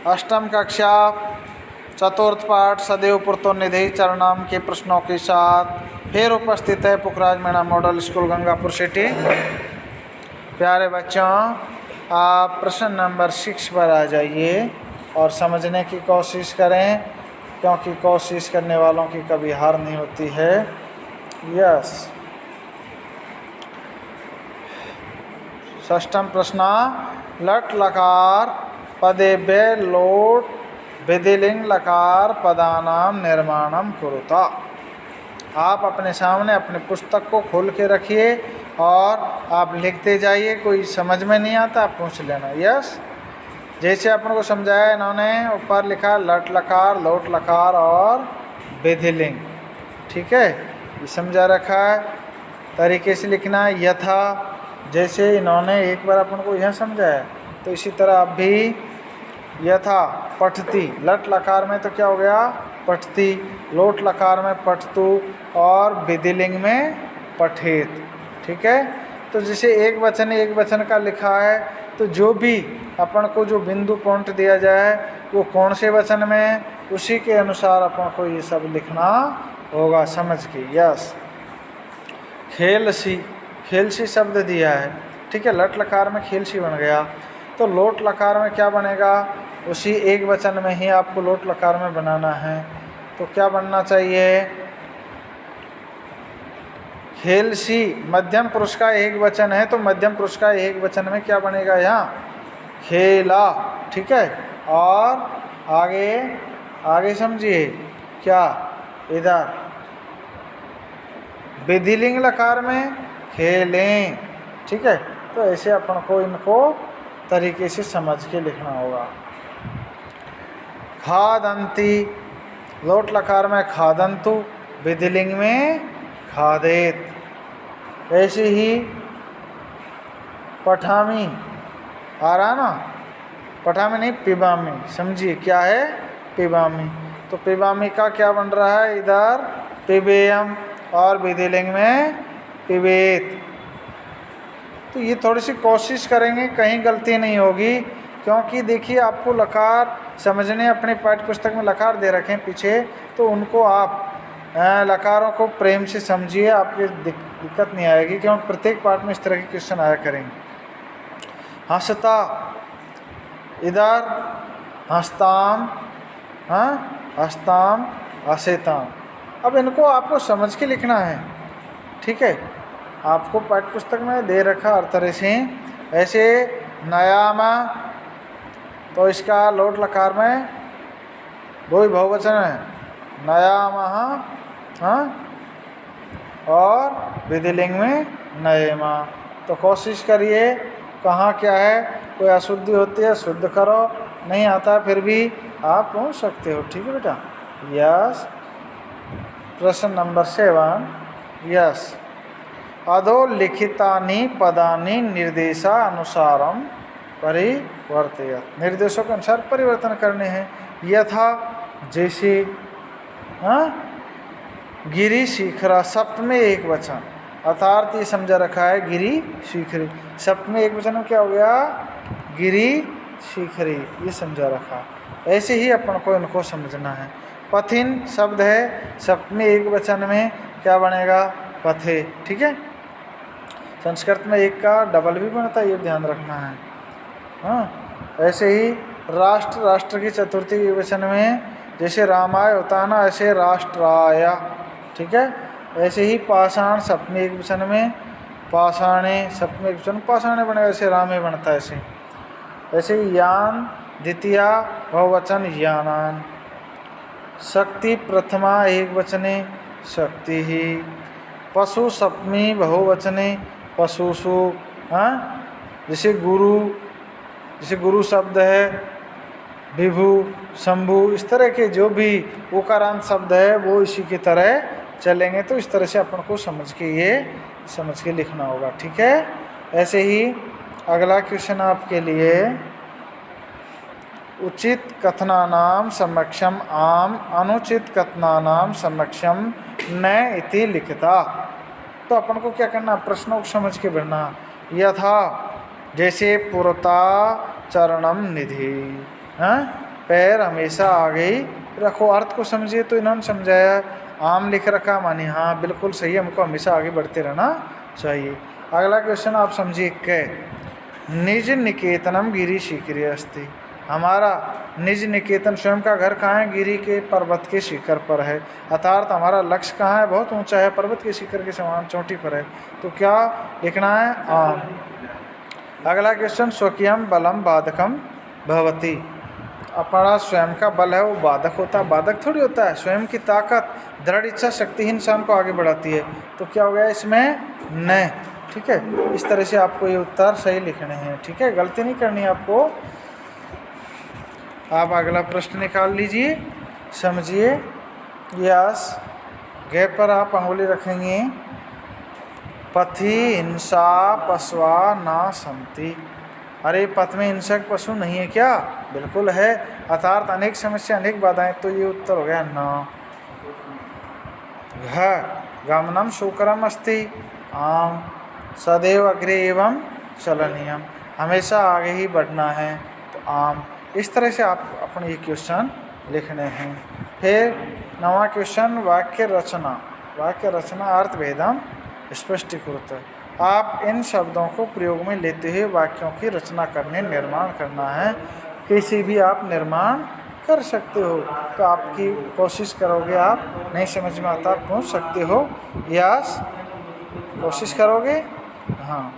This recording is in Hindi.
अष्टम कक्षा चतुर्थ पाठ सदैव पूर्तोनिधि चरणाम के प्रश्नों के साथ फिर उपस्थित है Pukhraj Meena model school Gangapur city. प्यारे बच्चों, आप प्रश्न नंबर 6 पर आ जाइए और समझने की कोशिश करें, क्योंकि कोशिश करने वालों की कभी हार नहीं होती है। यस, षष्ठम प्रश्न, लट लकार पदेभ्य लोट विधिलिंग लकार पदानाम निर्माणम कुरुता। आप अपने सामने अपनी पुस्तक को खोल के रखिए और आप लिखते जाइए। कोई समझ में नहीं आता आप पूछ लेना। यस, जैसे अपन को समझाया इन्होंने, ऊपर लिखा लट लकार, लोट लकार और विधिलिंग। ठीक है, ये समझा रखा है। तरीके से लिखना है यथा, जैसे इन्होंने एक बार अपन को यह समझाया, तो इसी तरह आप भी यथा पठती। लट लकार में तो क्या हो गया, पठती। लोट लकार में पठतु और विधिलिंग में पठेत। ठीक है, तो जैसे एक वचन का लिखा है, तो जो भी अपन को जो बिंदु पॉइंट दिया जाए वो कौन से वचन में, उसी के अनुसार अपन को ये सब लिखना होगा समझ के। यस, खेलसी, खेलसी शब्द दिया है। ठीक है, लट लकार में खेलसी बन गया, तो लोट लकार में क्या बनेगा, उसी एक वचन में ही आपको लोट लकार में बनाना है। तो क्या बनना चाहिए, खेलसी। मध्यम पुरुष का एक वचन है, तो मध्यम पुरुष का एक वचन में क्या बनेगा यहाँ, खेला। ठीक है, और आगे आगे समझिए क्या, इधर विधिलिंग लकार में खेलें। ठीक है, तो ऐसे अपन को इनको तरीके से समझ के लिखना होगा। खादंती, लोट लकार में खादंतु, विधिलिंग में खादेत। ऐसे ही पठामी, आ रहा ना, पठामी नहीं पिबामी, समझिए क्या है पिबामी। तो पिबामी का क्या बन रहा है, इधर पिबेयम और विधिलिंग में पिबेत। तो ये थोड़ी सी कोशिश करेंगे, कहीं गलती नहीं होगी, क्योंकि देखिए आपको लकार समझने, अपने पाठ्य पुस्तक में लकार दे रखे हैं पीछे, तो उनको आप लकारों को प्रेम से समझिए, आपकी दिक्कत नहीं आएगी, क्योंकि प्रत्येक पाठ में इस तरह के क्वेश्चन आया करेंगे। हंसता, इधर हंसताम, हंसताम हसेताम। अब इनको आपको समझ के लिखना है। ठीक है, आपको पाठ्य पुस्तक में दे रखा हर तरह से। ऐसे नयामा, तो इसका लोट लकार में दो ही बहुवचन है, नयामः, और विधिलिंग में नयेमा। तो कोशिश करिए, कहाँ क्या है, कोई अशुद्धि होती है शुद्ध करो, नहीं आता फिर भी आप पहुँच सकते हो। ठीक है बेटा। यस, प्रश्न नंबर 7। यस, अधोलिखितानि पदानि निर्देशानुसारम परिवर्तयत। निर्देशों के अनुसार परिवर्तन करने हैं। यथा, जैसे गिरी शिखरा, सप्त में एक वचन, अर्थात ये समझा रखा है गिरी शिखरी। सप्त में एक वचन में क्या हो गया, गिरी शिखरी, ये समझा रखा। ऐसे ही अपन को इनको समझना है। पथिन शब्द है, सप्त में एक वचन में क्या बनेगा, पथे। ठीक है, संस्कृत में एक का डबल भी बनता है, ये ध्यान रखना है। ऐसे ही राष्ट्र, राष्ट्र की चतुर्थी एक वचन में, जैसे रामाय होता है ना, ऐसे राष्ट्राय। ठीक है, ऐसे ही पाषाण सप्तमी एक वचन में, पाषाणे सप्तमी एक वचन, पाषाणे बनेगा, ऐसे रामे बनता है ऐसे। ऐसे ही यान द्वितीया बहुवचन यानान। शक्ति प्रथमा एक वचने, शक्ति ही। पशु सप्तमी बहुवचने, पशुषु। जैसे गुरु, जैसे गुरु शब्द है, विभु, शंभु, इस तरह के जो भी उकारांत शब्द है वो इसी की तरह चलेंगे। तो इस तरह से अपन को समझ के लिखना होगा। ठीक है, ऐसे ही अगला क्वेश्चन आपके लिए, उचित कथनानाम समक्षम आम, अनुचित कथनानाम समक्षम न इति लिखिता। तो अपन को क्या करना, प्रश्नों को समझ के बढ़ना। यथा, जैसे पुरता चरणम निधि, पैर हमेशा आगे ही रखो। अर्थ को समझिए तो इन्होंने समझाया, आम लिख रखा मानी हाँ बिल्कुल सही है, हमको हमेशा आगे बढ़ते रहना चाहिए। अगला क्वेश्चन आप समझिए, कै निज निकेतनम गिरी शिखरे अस्ति। हमारा निज निकेतन स्वयं का घर कहाँ है? गिरी के पर्वत के शिखर पर है। अर्थात हमारा लक्ष्य कहाँ है? बहुत ऊंचा है, पर्वत के शिखर के समान चोटी पर है। तो क्या लिखना है? आम। अगला क्वेश्चन, स्वकीयम बलम बाधकम भवति। अपना स्वयं का बल है वो बाधक होता है? बाधक थोड़ी होता है। स्वयं की ताकत, दृढ़ इच्छा शक्ति ही इंसान को आगे बढ़ाती है। तो क्या हो गया इसमें? न। ठीक है, इस तरह से आपको ये उत्तर सही लिखने हैं। ठीक है, गलती नहीं करनी है आपको। आप अगला प्रश्न निकाल लीजिए, समझिए। यस, गैप पर आप अंगुली रखेंगे। पथि हिंसा पशुआ ना संति। अरे पथ में हिंसक पशु नहीं है क्या? बिल्कुल है। अर्थात अनेक समस्या अनेक बाधाएं। तो ये उत्तर हो गया न। घ गमनम शुक्रम अस्ति। आम। सदैव अग्रे एवं चलनीयम। हमेशा आगे ही बढ़ना है। तो आम। इस तरह से आप अपने ये क्वेश्चन लिखने हैं। फिर 9वां क्वेश्चन, वाक्य रचना। वाक्य रचना अर्थ भेदम स्पष्टीकृत। आप इन शब्दों को प्रयोग में लेते हुए वाक्यों की रचना करने, निर्माण करना है। किसी भी आप निर्माण कर सकते हो। तो आपकी कोशिश करोगे, आप नहीं समझ में आता आप पूछ सकते हो। यस, कोशिश करोगे? हाँ।